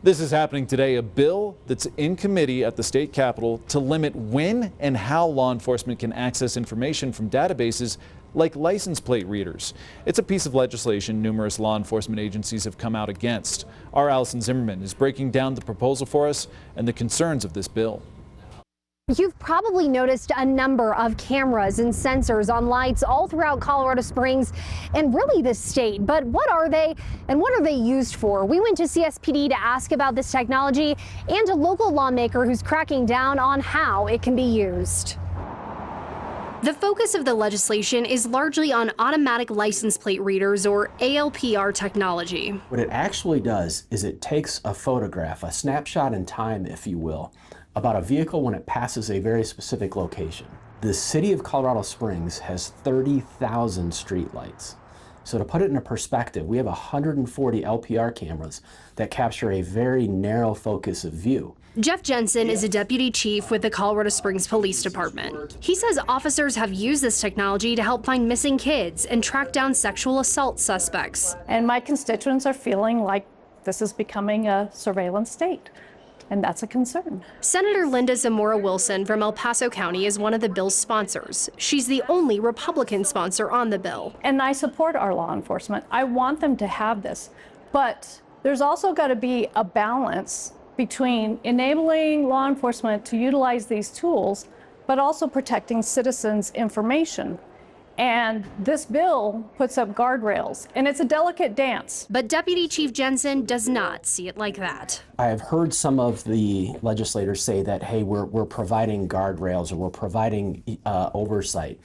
This is happening today, a bill that's in committee at the state capitol to limit when and how law enforcement can access information from databases like license plate readers. It's a piece of legislation numerous law enforcement agencies have come out against. Our Allison Zimmerman is breaking down the proposal for us and the concerns of this bill. You've probably noticed a number of cameras and sensors on lights all throughout Colorado Springs and really the state. But what are they and what are they used for? We went to CSPD to ask about this technology and a local lawmaker who's cracking down on how it can be used. The focus of the legislation is largely on automatic license plate readers, or ALPR technology. What it actually does is it takes a photograph, a snapshot in time, if you will, about a vehicle when it passes a very specific location. The city of Colorado Springs has 30,000 streetlights. So to put it into perspective, we have 140 LPR cameras that capture a very narrow focus of view. Jeff Jensen is a deputy chief with the Colorado Springs Police Department. He says officers have used this technology to help find missing kids and track down sexual assault suspects. And my constituents are feeling like this is becoming a surveillance state. And that's a concern. Senator Linda Zamora-Wilson from El Paso County is one of the bill's sponsors. She's the only Republican sponsor on the bill. And I support our law enforcement. I want them to have this. But there's also got to be a balance between enabling law enforcement to utilize these tools, but also protecting citizens' information. And this bill puts up guardrails, and it's a delicate dance. But Deputy Chief Jensen does not see it like that. I have heard some of the legislators say that, hey, we're providing guardrails or we're providing oversight.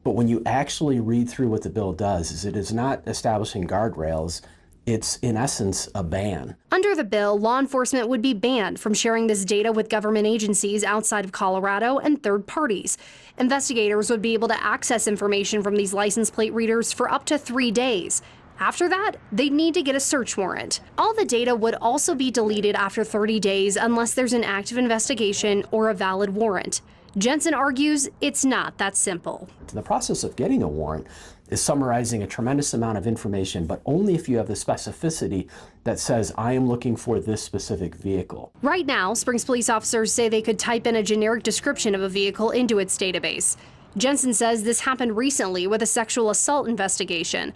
But when you actually read through what the bill does, is it is not establishing guardrails. It's, in essence, a ban. Under the bill, law enforcement would be banned from sharing this data with government agencies outside of Colorado and third parties. Investigators would be able to access information from these license plate readers for up to 3 days. After that, they'd need to get a search warrant. All the data would also be deleted after 30 days unless there's an active investigation or a valid warrant. Jensen argues it's not that simple. The process of getting a warrant is summarizing a tremendous amount of information, but only if you have the specificity that says, I am looking for this specific vehicle. Right now, Springs police officers say they could type in a generic description of a vehicle into its database. Jensen says this happened recently with a sexual assault investigation.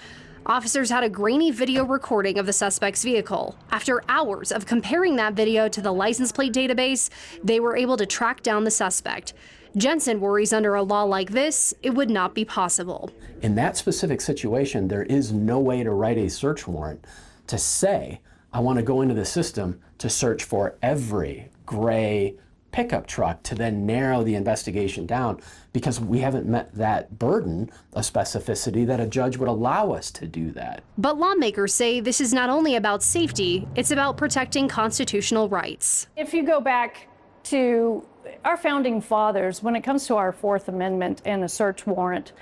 Officers had a grainy video recording of the suspect's vehicle. After hours of comparing that video to the license plate database, they were able to track down the suspect. Jensen worries under a law like this, it would not be possible. In that specific situation, there is no way to write a search warrant to say, I want to go into the system to search for every gray pickup truck to then narrow the investigation down, because we haven't met that burden of specificity that a judge would allow us to do that. But lawmakers say this is not only about safety, it's about protecting constitutional rights. If you go back to our founding fathers, when it comes to our Fourth Amendment and a search warrant,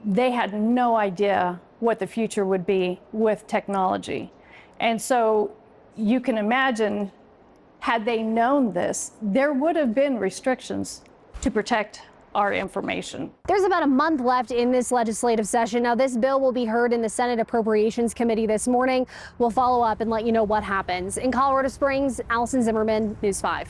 they had no idea what the future would be with technology. And so you can imagine, had they known this, there would have been restrictions to protect our information. There's about a month left in this legislative session. Now, this bill will be heard in the Senate Appropriations Committee this morning. We'll follow up and let you know what happens. In Colorado Springs, Allison Zimmerman, News 5.